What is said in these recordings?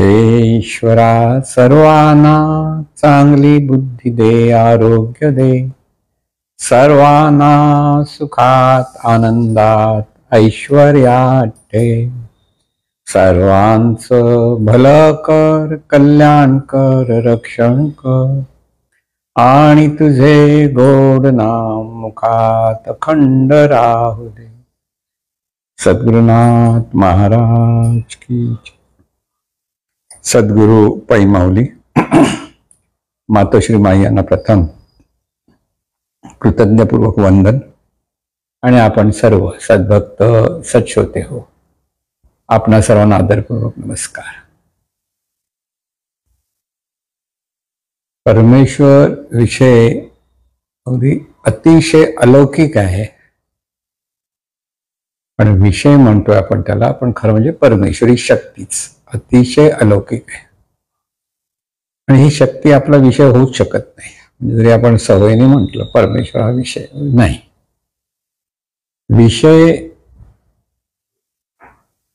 हे ईश्वरा, सर्वांना चांगली बुद्धी दे, आरोग्य दे, सर्वांना सुखात आनंदात ऐश्वर्यात ठेव, सर्वांचं भलं कर, कल्याण कर, रक्षण कर, आणि तुझे गोड नाम मुखात अखंड राहू दे. सद्गुरुनाथ महाराज की जय. सद्गुरु पै माऊली मातोश्री माई यांना प्रथम कृतज्ञपूर्वक वंदन. आणि आपण सर्व सद्भक्त सत्श्रोते हो, आपणा सर्वांना आदरपूर्वक नमस्कार. परमेश्वर विषय अगदी अतिशय अलौकिक आहे, पण विषय म्हणतोय आपण त्याला, पण खरं म्हणजे परमेश्वरी शक्तीच अतिशय अलौकिक आहे. आणि ही शक्ती आपला विषय होऊच शकत नाही. म्हणजे जरी आपण सवयीने म्हटलं परमेश्वर हा विषय नाही, विषय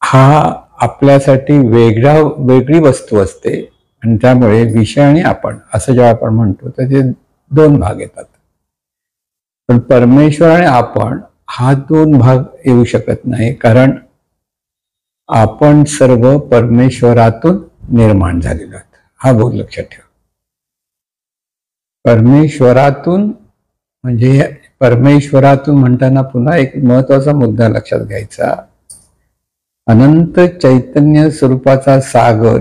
हा आपल्यासाठी वेगळी वस्तू असते. आणि त्यामुळे विषय आणि आपण असं जेव्हा आपण म्हणतो त्याचे दोन भाग येतात. पण परमेश्वर आणि आपण हा दोन भाग येऊ शकत नाही, कारण आपण सर्व परमेश्वरातून निर्माण झालेलो आहोत. हा भाग लक्षात ठेवा. परमेश्वरातून म्हणजे परमेश्वरातून म्हणताना पुन्हा एक महत्वाचा मुद्दा लक्षात घ्यायचा. अनंत चैतन्य स्वरूपाचा सागर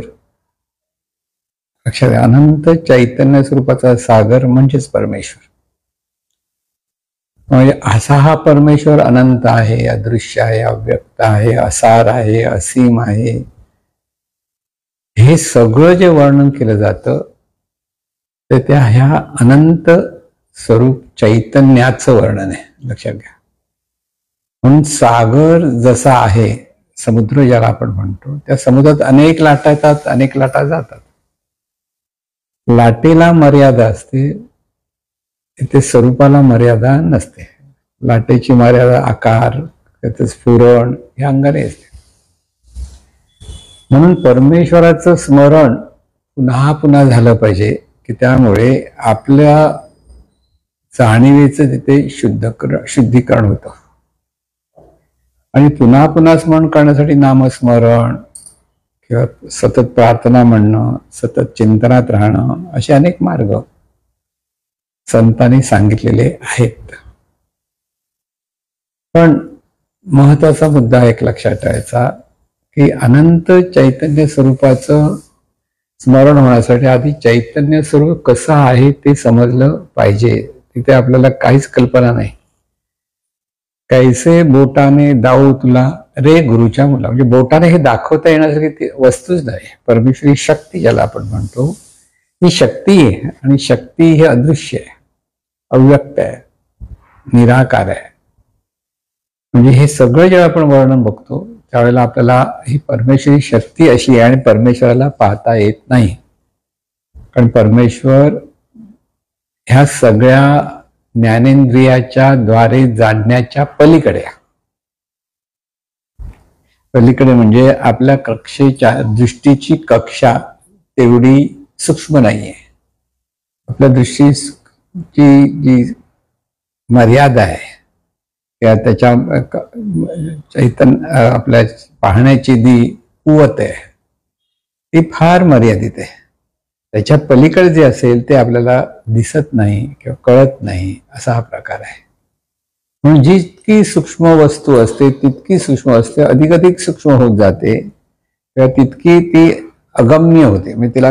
लक्षात घ्या. अनंत चैतन्य स्वरूपाचा सागर म्हणजेच परमेश्वर. म्हणजे असा हा परमेश्वर अनंत आहे, अदृश्य आहे, अव्यक्त आहे, असार आहे, असीम आहे. हे सगळं जे वर्णन केलं जातं ते त्या ह्या अनंत स्वरूप चैतन्याचं वर्णन आहे. लक्षात घ्या. म्हणून सागर जसा आहे, समुद्र ज्याला आपण म्हणतो, त्या समुद्रात अनेक लाटा येतात, अनेक लाटा जातात. लाटेला मर्यादा असते, तिथे स्वरूपाला मर्यादा नसते. लाटेची मर्यादा आकार, त्याचं स्फुरण या अंगाने असते. म्हणून परमेश्वराचं स्मरण पुन्हा पुन्हा झालं पाहिजे, की त्यामुळे आपल्या जाणीवेचं तिथे शुद्धीकरण होतं. आणि पुन्हा पुन्हा स्मरण करण्यासाठी नामस्मरण किंवा सतत प्रार्थना म्हणणं, सतत चिंतनात राहणं, असे अनेक मार्ग संतांनी सांगितलेले आहेत. पण महत्वाचा मुद्दा एक लक्षात ठेवायचा, की अनंत चैतन्य स्वरूपाचं स्मरण होण्यासाठी आधी चैतन्य स्वरूप कसं आहे ते समजलं पाहिजे. तिथे आपल्याला काहीच कल्पना नाही. कैसे बोटाने दाऊ तुला रे गुरुच्या मुला. म्हणजे बोटाने हे दाखवता येण्यासाठी ती वस्तूच नाही. परमेश्वरी शक्ती ज्याला आपण म्हणतो, ही शक्ती आहे. आणि शक्ती हे अदृश्य आहे, अव्यक्त आहे, निराकार आहे. म्हणजे हे सगळं जेव्हा आपण वर्णन बघतो त्यावेळेला आपल्याला ही परमेश्वरी शक्ती अशी आहे आणि परमेश्वराला पाहता येत नाही. कारण परमेश्वर ह्या सगळ्या ज्ञानेंद्रियाच्या द्वारे जाणण्याच्या पलीकडे म्हणजे आपल्या कक्षेच्या दृष्टीची कक्षा तेवढी सूक्ष्म नाहीये. आपल्या दृष्टीची जी मर्यादा आहे किंवा त्याच्या आपल्या पाहण्याची जी कुवत आहे ती फार मर्यादित आहे. त्याच्या पलीकडे जे असेल ते आपल्याला दिसत नाही किंवा कळत नाही, असा हा प्रकार आहे. म्हणून जितकी सूक्ष्म वस्तू असते तितकी सूक्ष्म असते, अधिक सूक्ष्म होत जाते किंवा तितकी ती अगम्य होते. म्हणजे तिला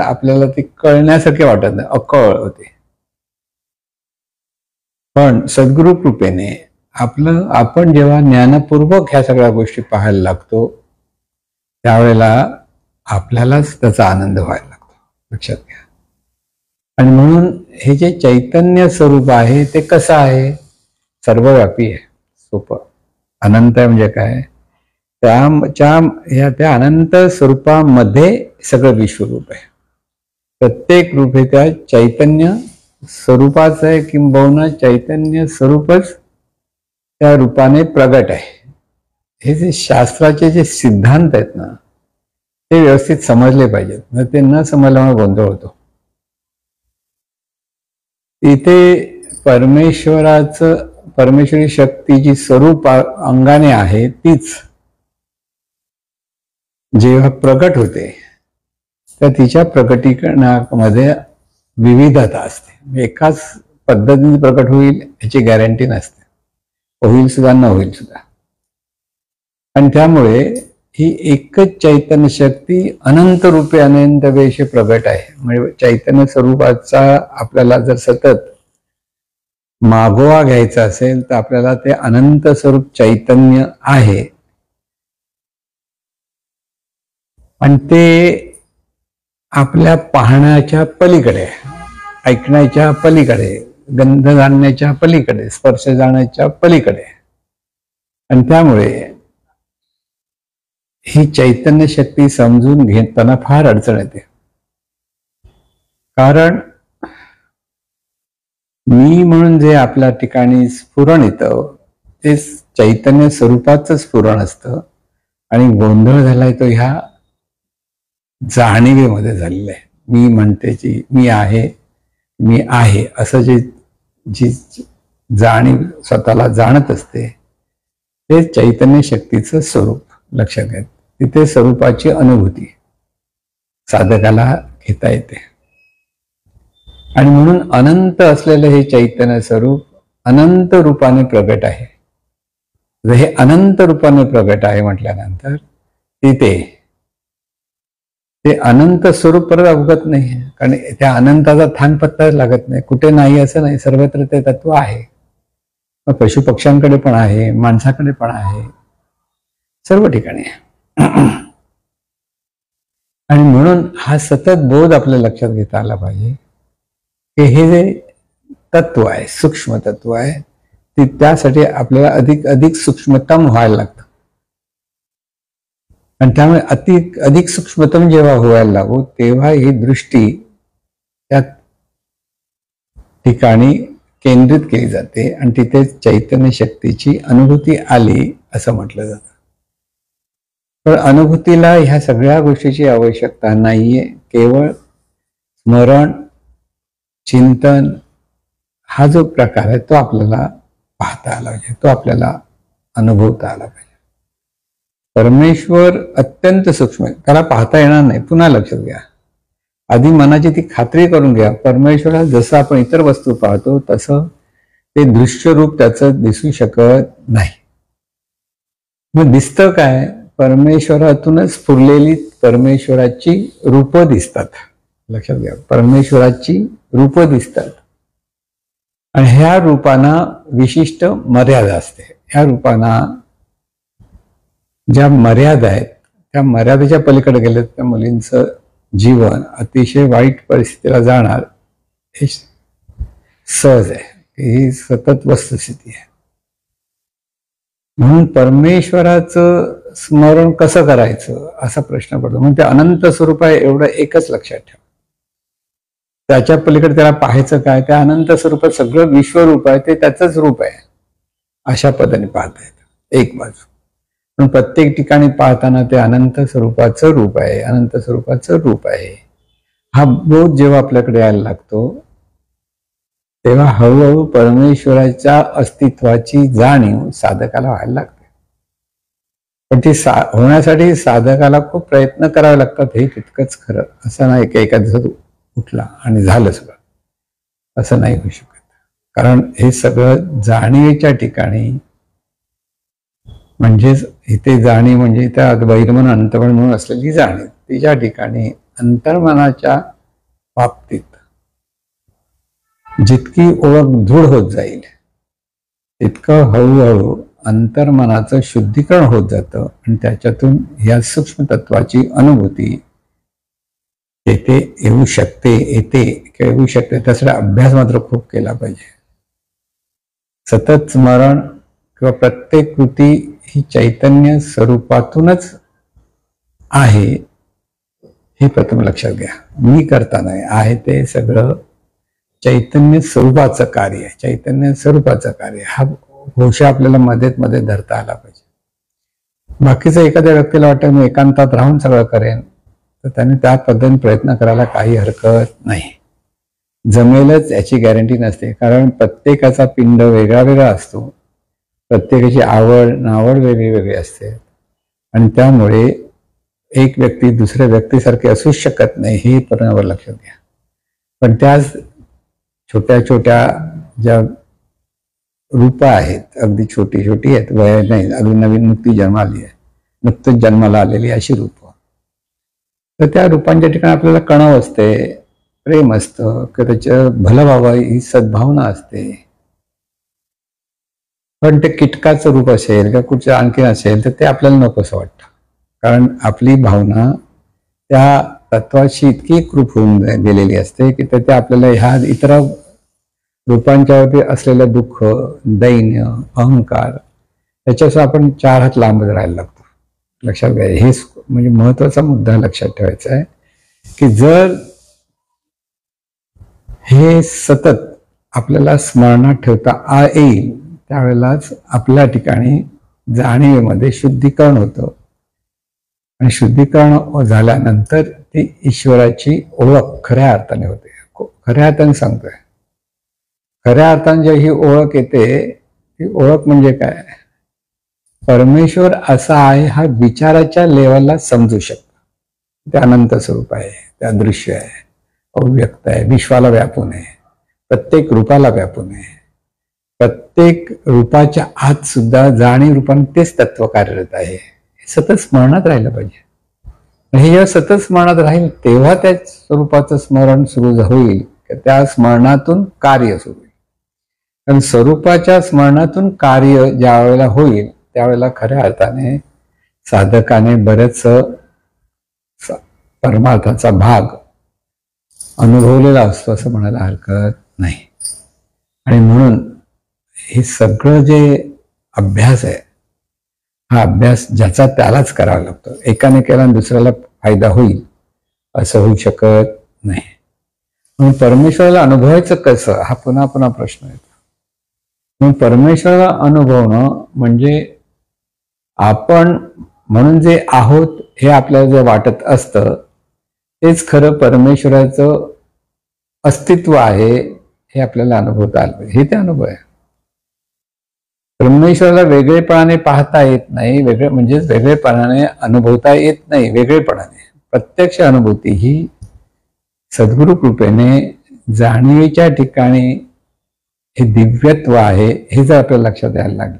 आपल्याला ती कळण्यासारखे वाटत नाही, अकळ होते. पण सद्गुरु कृपेने आपण जेव्हा ज्ञानपूर्वक ह्या सगळ्या गोष्टी पाहायला लागतो त्यावेळेला आपल्यालाच त्याचा आनंद व्हायला लागतो. लक्षात घ्या. आणि म्हणून हे जे चैतन्य स्वरूप आहे ते कसं आहे, सर्वव्यापी आहे. सोपं. अनंत आहे म्हणजे काय, त्या अनंत स्वरूपामध्ये सगळं विश्वरूप आहे. प्रत्येक रूप हे त्या चैतन्य स्वरूपाचं आहे, किंबहुना चैतन्य स्वरूपच त्या रूपाने प्रगट आहे. हे जे शास्त्राचे जे सिद्धांत आहेत ना, ते व्यवस्थित समजले पाहिजेत. ते न समजल्यामुळे गोंधळ होतो. इथे परमेश्वरी शक्ती जी स्वरूप अंगाने आहे तीच जेव्हा प्रकट होते तर तिच्या प्रकटीकरणामध्ये विविधता असते. एकाच पद्धतीने प्रकट होईल याची गॅरंटी नसते. होईल सुद्धा न होईल सुद्धा. आणि त्यामुळे ही एकच चैतन्य शक्ती अनंत रूपे अनंत वेशे प्रगट आहे. म्हणजे चैतन्य स्वरूपाचा आपल्याला जर सतत मागोवा घ्यायचा असेल तर आपल्याला ते अनंत स्वरूप चैतन्य आहे आणि ते आपल्या पाहण्याच्या पलीकडे, ऐकण्याच्या पलीकडे, गंध जाणण्याच्या पलीकडे, स्पर्श जाण्याच्या पलीकडे. आणि त्यामुळे ही चैतन्य शक्ती समजून घेताना फार अडचण येते. कारण मी म्हणून जे आपल्या ठिकाणी स्फुरण येतं ते चैतन्य स्वरूपाचं स्फुरण असतं आणि गोंधळ झालाय तो ह्या जाणीवेमध्ये झालेला आहे. मी म्हणते मी आहे असं जी जाणीव स्वतःला जाणत असते ते चैतन्य शक्तीचं स्वरूप लक्षात घ्या. तिथे स्वरूपाची अनुभूती साधकाला घेता येते. आणि म्हणून अनंत असलेलं हे चैतन्य स्वरूप अनंत रूपाने प्रगट आहे. हे अनंत रूपाने प्रगट आहे म्हटल्यानंतर तिथे ते अनंत स्वरूप परत अवगत नाही. कारण त्या अनंताचा थान पत्ता लागत नाही. कुठे नाही असं नाही, सर्वत्र ते तत्व आहे. मग पशु पक्ष्यांकडे पण आहे, माणसाकडे पण आहे, सर्व ठिकाणी आहे. आणि म्हणून हा सतत बोध आपल्या लक्षात घेता आला पाहिजे की हे जे तत्व आहे, सूक्ष्म तत्व आहे, ते त्यासाठी आपल्याला अधिक सूक्ष्मतम व्हायला लागतं. आणि त्यामुळे अधिक सूक्ष्मतम जेव्हा व्हायला लागू तेव्हा ही दृष्टी त्या ठिकाणी केंद्रित केली जाते आणि तिथे चैतन्य शक्तीची अनुभूती आली असं म्हटलं जातं. पण अनुभूतीला ह्या सगळ्या गोष्टीची आवश्यकता नाहीये. केवळ स्मरण, चिंतन हा जो प्रकार आहे तो आपल्याला पाहता आला पाहिजे, तो आपल्याला अनुभवता आला पाहिजे. परमेश्वर अत्यंत सूक्ष्म आहे, त्याला पाहता येणार नाही. पुन्हा लक्षात घ्या, आधी मनाची ती खात्री करून घ्या. परमेश्वराला जसं आपण इतर वस्तू पाहतो तसं ते दृश्य रूप त्याचं दिसू शकत नाही. मग दिसतं काय? परमेश्वरातूनच स्फुरलेली परमेश्वराची रूपं दिसतात. लक्षात घ्या, परमेश्वराची रूपं दिसतात आणि ह्या रूपांना विशिष्ट मर्यादा असते. ह्या रूपांना ज्या मर्यादा आहेत त्या मर्यादेच्या पलीकडे गेले त्या मुलींचं जीवन अतिशय वाईट परिस्थितीला जाणार हे सहज आहे. ही सतत वस्तुस्थिती आहे. म्हणून परमेश्वराचं स्मरण कसं करायचं असा प्रश्न पडतो. म्हणून ते अनंत स्वरूप आहे एवढं एकच लक्षात ठेवा. त्याच्या पलीकडे त्याला पाहायचं काय? त्या अनंत स्वरूपात सगळं विश्वरूप आहे, ते त्याचंच रूप आहे अशा पद्धतीने पाहता येतं एक बाजू. पण प्रत्येक ठिकाणी पाहताना ते अनंत स्वरूपाचं रूप आहे, अनंत स्वरूपाचं रूप आहे हा बोध जेव्हा आपल्याकडे यायला लागतो तेव्हा हळूहळू परमेश्वराच्या अस्तित्वाची जाणीव साधकाला व्हायला लागते. पण ती होण्यासाठी साधकाला खूप प्रयत्न करावे लागतात, हे तितकंच खरं. असं नाही की एका दिवसात उठला आणि झालं सगळं, असं नाही होऊ शकत. कारण हे सगळं जाणीवेच्या ठिकाणी, म्हणजेच इथे जाणीव म्हणजे त्या बहिर्मन अंतर्मन म्हणून असलेली जाणीव, तिच्या ठिकाणी अंतर्मनाच्या बाबतीत जितकी ओळख दृढ होत जाईल तितकं हळूहळू अंतर्मनाचं शुद्धीकरण होत जातं आणि त्याच्यातून या सूक्ष्म तत्वाची अनुभूती येते, येऊ शकते, येऊ शकते. त्यासाठी अभ्यास मात्र खूप केला पाहिजे. सतत स्मरण किंवा प्रत्येक कृती ही चैतन्य स्वरूपातूनच आहे हे प्रथम लक्षात घ्या. मी करता नाही, आहे ते सगळं चैतन्य स्वरूपाचं कार्य आहे. चैतन्य स्वरूपाचं कार्य हा घोष आपल्याला मध्ये धरता आला पाहिजे. बाकीचं एखाद्या व्यक्तीला वाटतं मी एकांतात राहून सगळं करेन, तर त्याने त्या पद्धतीने प्रयत्न करायला काही हरकत नाही. जमेलच याची गॅरंटी नसते, कारण प्रत्येकाचा पिंड वेगळा वेगळा असतो, प्रत्येकाची आवड नावड वेगळी वेगळी असते, आणि त्यामुळे एक व्यक्ती दुसऱ्या व्यक्तीसारखी असूच शकत नाही, हे पर्यावर लक्षात घ्या. पण त्याच छोट्या छोट्या ज्या रूपं आहेत, अगदी छोटी छोटी आहेत, वय नाही, अगदी नवीन नुकतीच जन्माला आलेली अशी रूपं, तर त्या रूपांच्या ठिकाणी आपल्याला कणव असते, प्रेम असतं, किंवा त्याचं भलं व्हावं ही सद्भावना असते. पण ते कीटकाचं रूप असेल किंवा कुठचं आणखीन असेल तर ते आपल्याला नकोसं वाटतं, कारण आपली भावना त्या तत्वाशी इतकी एकरूप होऊन गेलेली असते की ते आपल्याला ह्या इतर रूपांच्यावरती असलेलं दुःख, दैन्य, अहंकार याच्यापासून आपण 4 हात लांबच राहायला लागतो. लक्षात घ्या, हे म्हणजे महत्वाचा मुद्दा लक्षात ठेवायचा आहे की जर हे सतत आपल्याला स्मरणात ठेवता येईल त्यावेळेलाच आपल्या ठिकाणी जाणीवेमध्ये शुद्धीकरण होतं, आणि शुद्धीकरण झाल्यानंतर ती ईश्वराची ओळख खऱ्या अर्थाने होते. खऱ्या अर्थाने सांगतोय, खऱ्या अर्थाने जे ही ओळख येते, ती ओळख म्हणजे काय, परमेश्वर असा आहे हा विचाराच्या लेवलला समजू शकतो. ते अनंत स्वरूप आहे, ते अदृश्य आहे, अव्यक्त आहे, विश्वाला व्यापून आहे, प्रत्येक रूपाला व्यापून आहे, प्रत्येक रूपाच्या आत सुद्धा जाणीव रूपाने तेच तत्व कार्यरत आहे. हे सतत स्मरणात राहिलं पाहिजे. हे जेव्हा सतत स्मरणात राहील तेव्हा त्या स्वरूपाचं स्मरण सुरू होईल, त्या स्मरणातून कार्य सुरू होईल. कारण स्वरूपाच्या स्मरणातून कार्य ज्या वेळेला होईल त्यावेळेला खऱ्या अर्थाने साधकाने बरेच परमार्थाचा भाग अनुभवलेला असतो असं म्हणायला हरकत नाही. आणि म्हणून हे सगळं जे अभ्यास आहे, हा अभ्यास ज्याचा त्यालाच करावा लागतो. एकाने केला आणि दुसऱ्याला फायदा होईल असं होऊ शकत नाही. म्हणून परमेश्वराला अनुभवायचं कसं, हा पुन्हा पुन्हा प्रश्न येतो. म्हणून परमेश्वराला अनुभवणं म्हणजे आपण म्हणून जे आहोत हे आपल्याला जे वाटत असतं तेच खरं परमेश्वराचं अस्तित्व आहे हे आपल्याला अनुभवता आलं पाहिजे. हे ते अनुभव आहे. परमेश्वराला वेगळेपणाने पाहता येत नाही, म्हणजेच वेगळेपणाने अनुभवता येत नाही. वेगळेपणाने प्रत्यक्ष अनुभूती ही सद्गुरु कृपेने जाणीवेच्या ठिकाणी हे दिव्यत्व आहे हे जर आपल्याला लक्षात यायला लागलं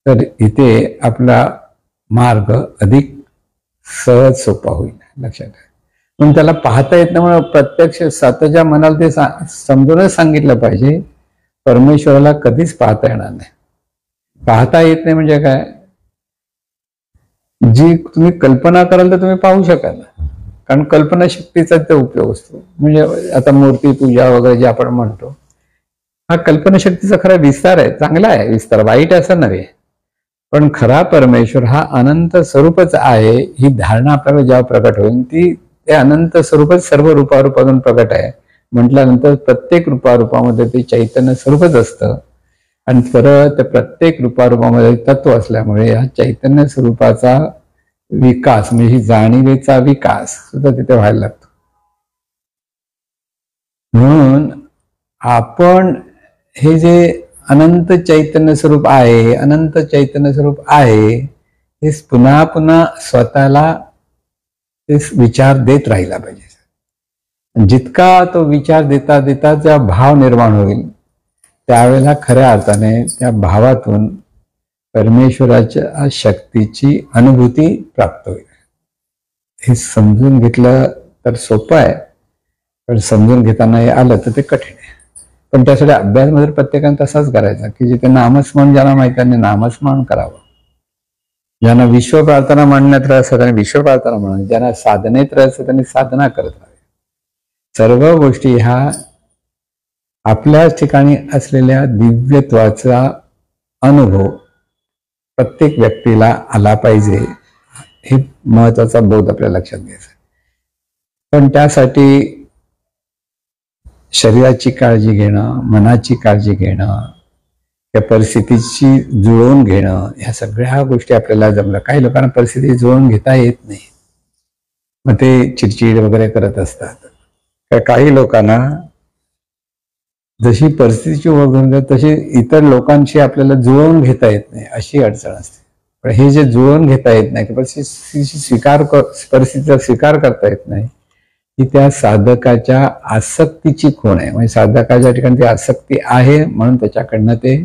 तर इथे आपला मार्ग अधिक सहज सोपा होईल. लक्षात ठेवा. म्हणून त्याला पाहता येत नाही, म्हणून प्रत्यक्ष स्वतःच्या मनाला ते समजूनच सांगितलं पाहिजे, परमेश्वराला कधीच पाहता येणार नाही. पाहता येत नाही म्हणजे काय, जी तुम्ही कल्पना कराल तर तुम्ही पाहू शकाल, कारण कल्पना शक्तीचा ते उपयोग असतो. म्हणजे आता मूर्ती पूजा वगैरे जे आपण म्हणतो, हा कल्पना शक्तीचा खरा विस्तार आहे. चांगला आहे विस्तार, वाईट असं नव्हे, पण खरा परमेश्वर हा अनंत स्वरूपच आहे ही धारणा आपल्याला जेव्हा प्रकट होईल, ती ते अनंत स्वरूपच सर्व रूपारूपातून प्रकट आहे म्हटल्यानंतर प्रत्येक रूपारूपामध्ये ते चैतन्य स्वरूपच असतं, आणि परत प्रत्येक रूपारूपामध्ये तत्व असल्यामुळे या चैतन्य स्वरूपाचा विकास म्हणजे ही जाणीवेचा विकास सुद्धा तिथे व्हायला लागतो. म्हणून आपण हे जे अनंत चैतन्य स्वरूप आहे, अनंत चैतन्य स्वरूप आहे, हे पुन्हा पुन्हा स्वतःला ते विचार देत राहिला पाहिजे. जितका तो विचार देता देता त्या भाव निर्माण होईल त्यावेळेला खऱ्या अर्थाने त्या भावातून परमेश्वराच्या शक्तीची अनुभूती प्राप्त होईल. हे समजून घेतलं तर सोपं आहे, पण समजून घेताना हे आलं तर ते कठीण आहे. पण त्यासाठी अभ्यासमध्ये प्रत्येकाने तसाच करायचा की जिथे नामस्मरण ज्यांना माहिती त्यांनी नामस्मरण करावं, ज्यांना विश्व प्रार्थना म्हणण्यात रस आहे त्यांनी विश्व प्रार्थना म्हणावी, ज्यांना साधनेत रस आहे त्यांनी साधना करत राहावी. सर्व गोष्टी ह्या आपल्याच ठिकाणी असलेल्या दिव्यत्वाचा अनुभव प्रत्येक व्यक्तीला आला पाहिजे, हे महत्वाचा बोध आपल्याला लक्षात घ्यायचा. पण त्यासाठी शरीराची काळजी घेणं, मनाची काळजी घेणं, त्या परिस्थितीची जुळवून घेणं, ह्या सगळ्या गोष्टी आपल्याला जमल्या. काही लोकांना परिस्थिती जुळवून घेता येत नाही. मग ते चिडचिड वगैरे करत असतात. काही लोकांना जशी परिस्थितीची ओळख होऊन तशी इतर लोकांशी आपल्याला जुळवून घेता येत नाही, अशी अडचण असते. पण हे जे जुळवून घेता येत नाही की परिस्थितीचा स्वीकार करता येत नाही, ही त्या साधकाच्या आसक्तीची खूण आहे. म्हणजे साधकाच्या ठिकाणी ती आसक्ती आहे म्हणून त्याच्याकडनं ते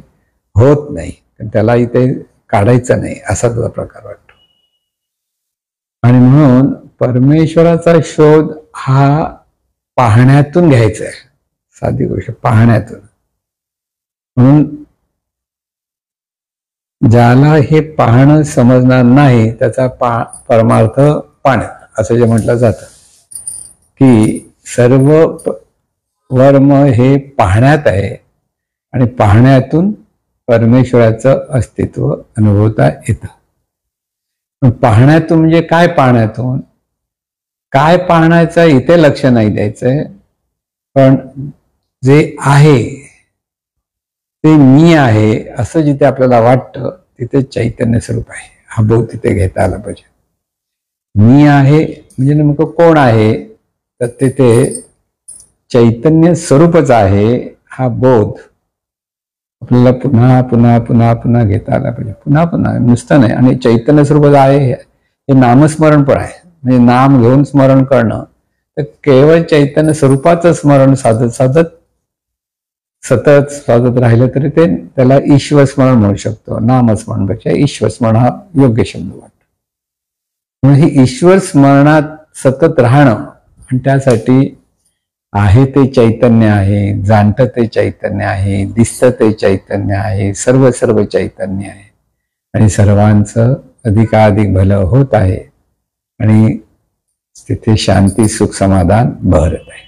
होत नाही, त्याला इथे काढायचं नाही, असा तुझा प्रकार वाटतो. आणि म्हणून परमेश्वराचा शोध हा पाहण्यातून घ्यायचा आहे. साधी गोष्ट पाहण्यातून. म्हणून ज्याला हे पाहणं समजणार नाही त्याचा परमार्थ पाहण्यात, असं जे म्हटलं जातं की सर्व वर्म हे पाहण्यात आहे आणि पाहण्यातून परमेश्वराचं अस्तित्व अनुभवता येतं. पाहण्यातून म्हणजे काय? पाहण्यातून काय पाहण्याचं इथे लक्ष नाही द्यायचंय, पण जे आहे ते मी आहे असं जिथे आपल्याला वाटतं तिथे चैतन्य स्वरूप आहे, हा बोध तिथे घेता आला पाहिजे. मी आहे म्हणजे नेमकं कोण आहे? तर तिथे चैतन्य स्वरूपच आहे, हा बोध आपल्याला पुन्हा पुन्हा पुन्हा पुन्हा घेता आला पाहिजे. पुन्हा पुन्हा, नुसतं नाही. आणि चैतन्य स्वरूपच आहे हे नामस्मरण पण आहे. म्हणजे नाम घेऊन स्मरण करणं, तर केवळ चैतन्य स्वरूपाचं स्मरण साधत साधत सतत साधत राहिलं तरी ते त्याला ईश्वर स्मरण म्हणू शकतो. नामस्मरणपेक्षा ईश्वर स्मरण हा योग्य शब्द वाटतो. म्हणून हे ईश्वर स्मरणात सतत राहणं, आणि त्यासाठी आहे ते चैतन्य आहे, जाणतं ते चैतन्य आहे, दिसतं ते चैतन्य आहे, सर्व सर्व चैतन्य आहे आणि सर्वांचं अधिकाधिक भलं होत आहे आणि तिथे शांती सुख समाधान बहरत आहे.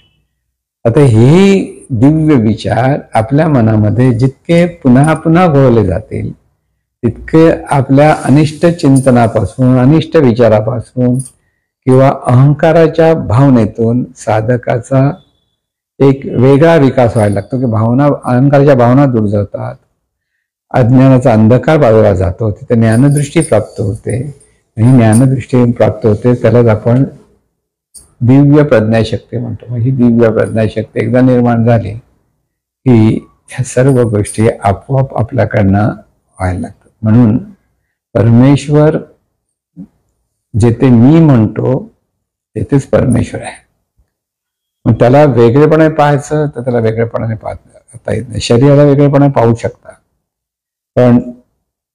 आता हे दिव्य विचार आपल्या मनामध्ये जितके पुन्हा पुन्हा घोळले जातील तितके आपल्या अनिष्ट चिंतनापासून, अनिष्ट विचारापासून किंवा अहंकाराच्या भावनेतून साधकाचा एक वेगळा विकास व्हायला लागतो की भावना, अहंकाराच्या भावना दूर जातात, अज्ञानाचा अंधकार बाजूला जातो, तिथे ज्ञानदृष्टी प्राप्त होते. ही ज्ञानदृष्टी प्राप्त होते त्यालाच आपण दिव्य प्रज्ञाशक्ती म्हणतो. मग ही दिव्य प्रज्ञाशक्ती एकदा निर्माण झाली की ह्या सर्व गोष्टी आपोआप आपल्याकडनं व्हायला लागतात. म्हणून परमेश्वर जेथे मी म्हणतो तेथेच परमेश्वर आहे. मग त्याला वेगळेपणे पाहायचं तर त्याला वेगळेपणाने पाहता येत नाही. शरीराला वेगळेपणे पाहू शकता, पण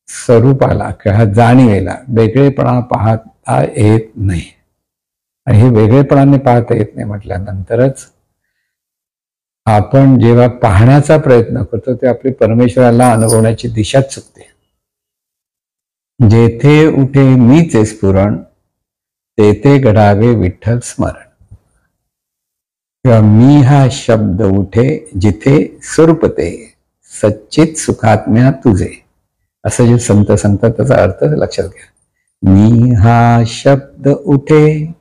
स्वरूपाला किंवा जाणीवेला वेगळेपणा पाहता येत नाही. आणि हे वेगळेपणाने पाहता येत नाही म्हटल्यानंतरच आपण जेव्हा पाहण्याचा प्रयत्न करतो ते आपली परमेश्वराला अनुभवण्याची दिशा चुकते. जेथे उठे मीचे स्फुरण तेथे घडावे विठ्ठल स्मरण, किंवा मी हा शब्द उठे जिथे स्वरूप ते सच्चित सुखात्म्या तुझे, असं जे संत सांगतात त्याचा अर्थ लक्षात घ्या. मी हा शब्द उठे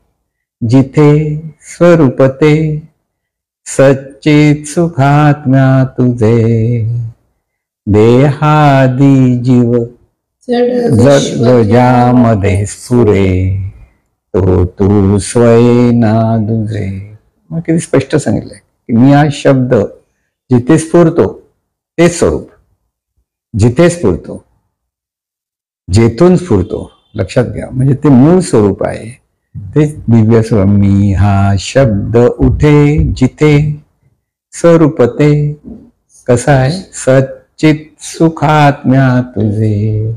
जिथे स्वरूप ते सच्चित सुखात्म्या तुझे, देहादी जीव जग ज्यामध्ये स्फुरे तो तू स्वय ना दुजे. मग किती स्पष्ट सांगितलंय की मी हा शब्द जिथे स्फुरतो तेच स्वरूप, जिथे स्फुरतो, जेथून स्फुरतो, लक्षात घ्या. म्हणजे ते मूळ स्वरूप आहे, ते दिव्य स्वरूप. मी हा शब्द उठे जिथे स्वरूप ते कसं आहे? सच्चित सुखात्म्या तुझे,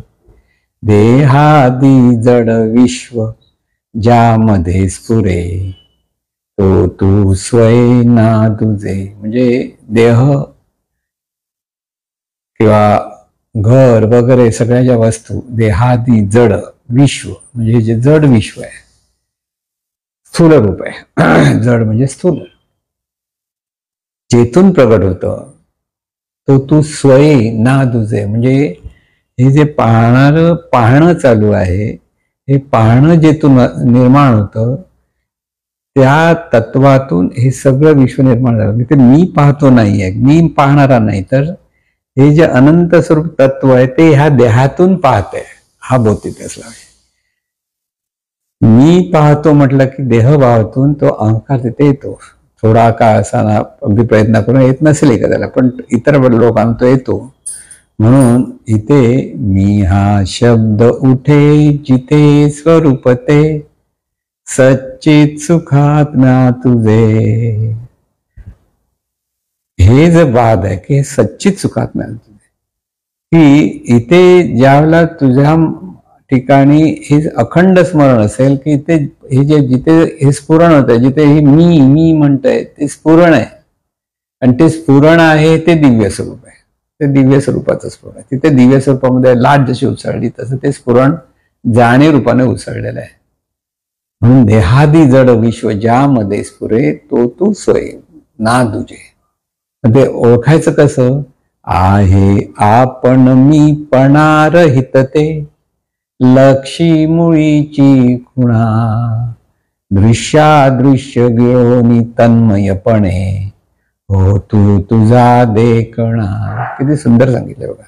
देहादी जड विश्व ज्यामध्ये स्फुरे तो तू स्वय ना तुझे. म्हणजे देह किंवा घर वगैरे सगळ्या ज्या वस्तू, देहादी जड विश्व म्हणजे जे जड विश्व आहे, स्थूल रूप आहे, जड म्हणजे स्थूल, जेथून प्रगट होतं तो तू स्वय ना तुझे. म्हणजे हे जे पाहणं चालू आहे, हे पाहणं जेथून निर्माण होतं त्या तत्वातून हे सगळं विश्व निर्माण झालं. ते मी पाहतो नाहीये, मी पाहणारा नाही, तर हे जे अनंत स्वरूप तत्व आहे ते ह्या देहातून पाहत आहे, हा बोध तिथे असला. मी पाहतो म्हटलं की देहभावातून तो अहंकार तिथे येतो. थोडा काळ असा ना, अगदी प्रयत्न करून येत नसेल एखाद्याला, पण इतर लोकांना तो येतो. म्हणून इथे मी हा शब्द उठे जिथे स्वरूप ते, सच्चित सुखात ना तुझे. हे जे वाद आहे की सच्चित सुखात मिळाल तुझे, की इथे ज्यावेळेला तुझ्या ठिकाणी हे अखंड स्मरण असेल की इथे हे जे जिथे हे स्फुरण होत आहे, जिथे हे मी मी म्हणतंय ते स्फुरण आहे, आणि ते स्फुरण आहे ते दिव्य स्वरूप आहे. ते दिव्य स्वरूपाचं स्फुरण आहे. तिथे दिव्य स्वरूपामध्ये लाट जशी उसळली तसं ते स्फुरण जाणीव रूपाने उसळलेलं आहे. म्हणून देहादी जड विश्व ज्यामध्ये स्फुरे तो तू सोय ना तुझे. ते ओळखायचं कसं? आहे आपण मी पणा रहित ते, लक्षी मुळीची खुणा, दृश्यादृश्य गिळोनी तन्मयपणे, हो तू तुझा देखणा. किती सुंदर सांगितलं बघा,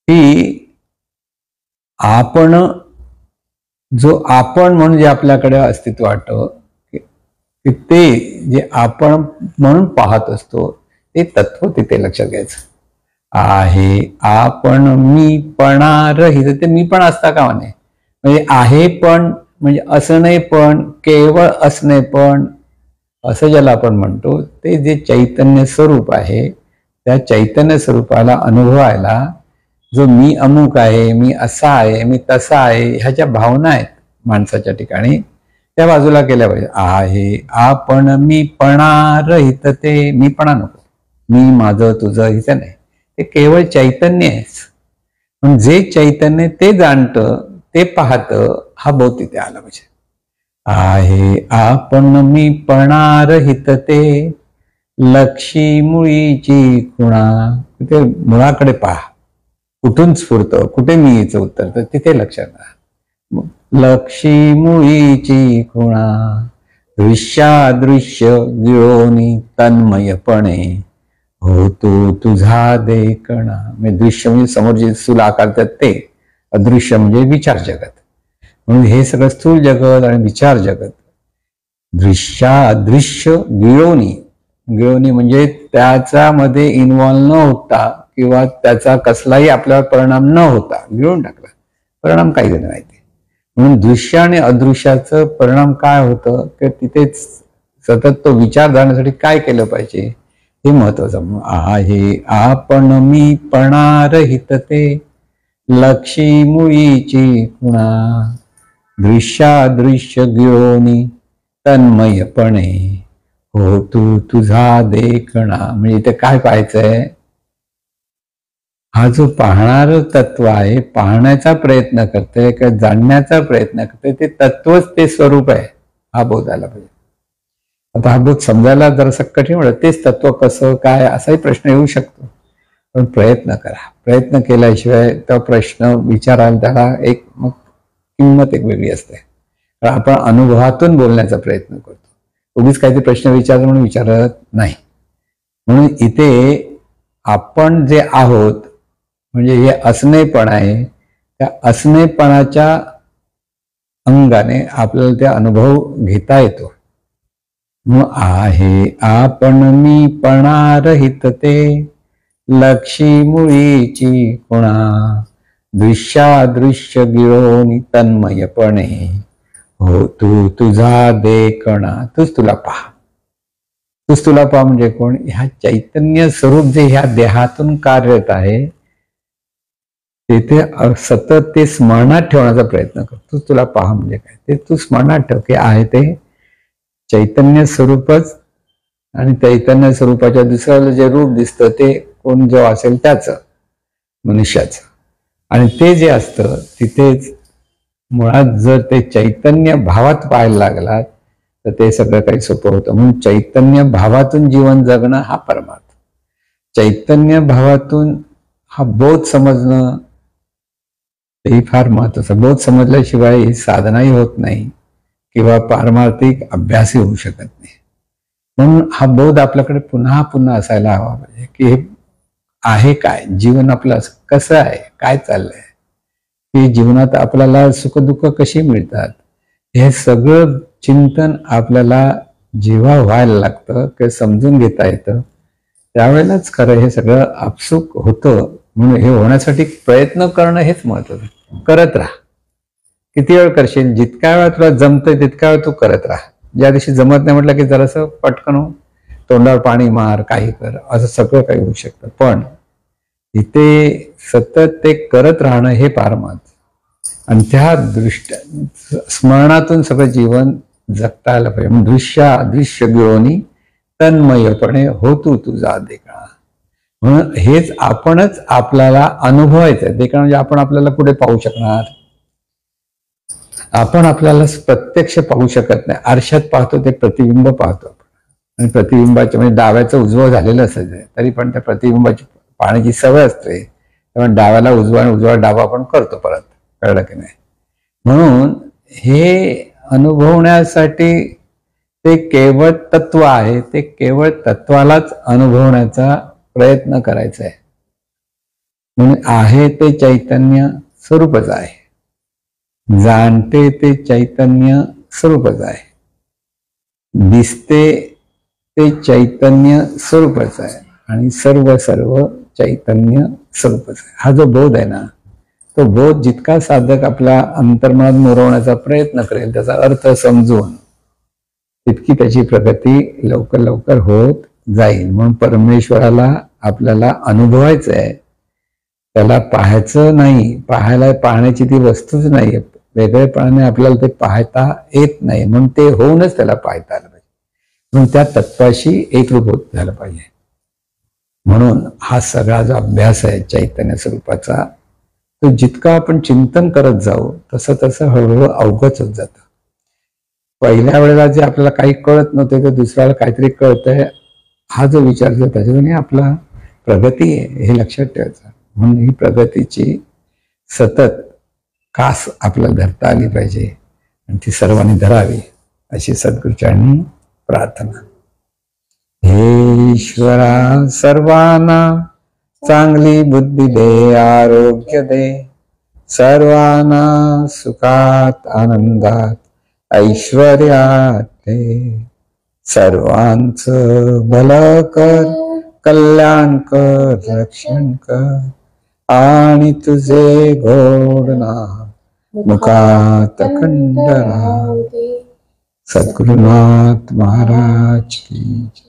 की आपण जो आपण म्हणून जे आपल्याकडे अस्तित्व वाटतं की ते जे आपण म्हणून पाहत असतो ते तत्व तिथे लक्षात घ्यायचं. आहे आपण मी पणा रहित, ते मी पण असता कामा नये. म्हणजे आहे पण म्हणजे असणे पण, केवळ असणे पण, असं ज्याला आपण म्हणतो ते जे चैतन्य स्वरूप आहे, त्या चैतन्य स्वरूपाला अनुभवायला जो मी अमुक आहे, मी असा आहे, मी तसा आहे, ह्या ज्या भावना आहेत माणसाच्या ठिकाणी त्या बाजूला केल्या पाहिजे. आहे आपण मी पणा रहित, ते मी पणा नको, मी माझं तुझं हिचं नाही, ते केवळ चैतन्य आहेच. पण जे चैतन्य ते जाणतं, ते पाहतं, हा बोध तिथे आला पाहिजे. आहे आपण मी पणा रहित ते, लक्षी मुळीची खुणा. तिथे मुळाकडे पहा, कुठून स्फुरतं, कुठे मी याचं उत्तर, तर तिथे लक्षात राहा. लक्षी मुळीची खुणा, दृश्यादृश्य गिळोनी तन्मयपणे, हो तू तुझा देखणा. म्हणजे दृश्य म्हणजे समोर जे स्थूल आकारतात ते, अदृश्य म्हणजे विचार जगत. म्हणून हे सगळं स्थूल जगत आणि विचार जगत. दृश्यादृश्य गिळोनी, गिळोनी म्हणजे त्याच्यामध्ये इन्व्हॉल्व न होता किंवा त्याचा कसलाही आपल्यावर परिणाम न होता गिळून टाकला. परिणाम काही नाही माहिती. म्हणून दृश्य आणि अदृश्याचं परिणाम काय होतं की तिथेच सतत तो विचार जाण्यासाठी काय केलं पाहिजे हे महत्वाचं. आहे आपण मी पणा रहित ते, लक्षी मुळीची खुणा, दृश्यादृश्य गिळोनी तन्मयपणे, हो तू तुझा देखणा. म्हणजे इथे काय पाहायचंय? हा जो पाहणार तत्व आहे, पाहण्याचा प्रयत्न करते किंवा जाणण्याचा प्रयत्न करते, ते तत्वच ते स्वरूप आहे, हा बोध आला पाहिजे. आता हा बोध समजायला जरासं कठीण वाटतं. तेच तत्व कसं काय असाही प्रश्न येऊ शकतो, पण प्रयत्न करा. प्रयत्न केल्याशिवाय तो प्रश्न विचारायला त्याला एक मग किंमत एक वेगळी असते. कारण आपण अनुभवातून बोलण्याचा प्रयत्न करतो, उगीच काहीतरी प्रश्न विचारतो म्हणून विचारत नाही. म्हणून इथे आपण जे आहोत म्हणजे हे असणेपण आहे, त्या असणेपणाच्या अंगाने आपल्याला ते अनुभव घेता येतो. मग आहे आपण मी पणा रहित ते, लक्षी मुळीची खुणा, दृश्यादृश्य गिळोनी तन्मयपणे, हो तू तुझा देखणा. तूच तुला पहा. तूच तुला पहा म्हणजे कोण? ह्या चैतन्य स्वरूप जे ह्या देहातून कार्यरत आहे तेथे सतत ते स्मरणात ठेवण्याचा प्रयत्न कर. तूच तुला पहा म्हणजे काय? ते तू स्मरणात ठेव की आहे ते चैतन्य स्वरूपच, आणि चैतन्य स्वरूपाच्या दुसऱ्याला जे रूप दिसतं ते कोण जो असेल त्याचं, मनुष्याचं. आणि ते जे असतं तिथेच मुळात जर ते चैतन्य भावात पाहायला लागलात तर ते सगळं काही सोपं होतं. म्हणून चैतन्य भावातून जीवन जगणं हा परमार्थ. चैतन्य भावातून हा बोध समजणं तेही फार महत्वाचं. बोध समजल्याशिवाय ही साधनाही होत नाही किंवा पारमार्थिक अभ्यासही होऊ शकत नाही. म्हणून हा बोध आपल्याकडे पुन्हा पुन्हा असायला हवा पाहिजे की हे आहे काय, जीवन आपलं कसं आहे, काय चाललंय, की जीवनात आपल्याला सुखदुःख कशी मिळतात, हे सगळं चिंतन आपल्याला जेव्हा व्हायला लागतं किंवा समजून घेता येतं त्यावेळेलाच खरं हे सगळं आपसूक होतं. म्हणून हे होण्यासाठी प्रयत्न करणं हेच महत्वाचं. करत राहा. किती वेळ करशील, जितक्या वेळा तुला जमतंय तितक्या वेळ तू करत राहा. ज्या दिवशी जमत नाही म्हटलं की जरासं पटकन तोंडावर पाणी मार, काही कर, असं सगळं काही होऊ शकतं. पण इथे सतत ते करत राहणं हे फार महत्वाचं. आणि त्या स्मरणातून सगळं जीवन जगता आलं पाहिजे. दृश्य गिळोनी तन्मयपणे होतो तुझा देखणा. म्हणून हेच आपणच आपल्याला अनुभवायचं. देखणं म्हणजे आपण आपल्याला कुठे पाहू शकणार, आपण आपल्याला प्रत्यक्ष पाहू शकत नाही. आरशात पाहतो ते प्रतिबिंब पाहतो आपण, आणि प्रतिबिंबाचे म्हणजे डाव्याचं उजवं झालेलं असायचं तरी पण त्या प्रतिबिंबाची पाहण्याची सवय असते. त्यामुळे डाव्याला उजवा आणि उजवा डावा आपण करतो परत. कळलं की नाही? म्हणून हे अनुभवण्यासाठी ते केवळ तत्व आहे. ते केवळ तत्वालाच अनुभवण्याचा प्रयत्न करायचा आहे. म्हणून आहे ते चैतन्य स्वरूपच आहे. जाणते ते चैतन्य स्वरूपच आहे. दिसते ते चैतन्य स्वरूपच आहे. आणि सर्व चैतन्य स्वरूपच आहे. हा जो बोध आहे ना, तो बोध जितका साधक आपला अंतर्मनात मुरवण्याचा प्रयत्न करेल, त्याचा अर्थ समजून, तितकी त्याची प्रगती लवकर लवकर होत जाईल. म्हणून परमेश्वराला आपल्याला अनुभवायचं आहे. त्याला पाहायचं नाही. पाहण्याची ती वस्तूच नाही. वेगळेपणाने आपल्याला ते पाहता येत नाही. म्हणून ते होऊनच त्याला पाहता आलं पाहिजे. म्हणून त्या तत्वाशी एकरूप होत झालं पाहिजे. म्हणून हा सगळा जो अभ्यास आहे चैतन्य स्वरूपाचा, तो जितका आपण चिंतन करत जाऊ तसं तसं हळूहळू अवगत होत जातं. पहिल्या वेळेला जे आपल्याला काही कळत नव्हते ते दुसऱ्या वेळेला काहीतरी कळतंय, हा जो विचार करतो त्याच्यातून आपला प्रगती आहे हे लक्षात ठेवायचं. म्हणून ही प्रगतीची सतत कास आपल्याला धरता आली पाहिजे आणि ती सर्वांनी धरावी अशी सद्गुरूचरणी प्रार्थना. हे ईश्वरा, सर्वांना चांगली बुद्धी दे, आरोग्य दे, सर्वांना सुखात आनंदात ऐश्वर्यात दे, सर्वांचं भलं कर, कल्याण कर, रक्षण कर, आणि तुझे गोड नाम मुखात अखंड राहू दे. सद्गुरुनाथ महाराज की जय.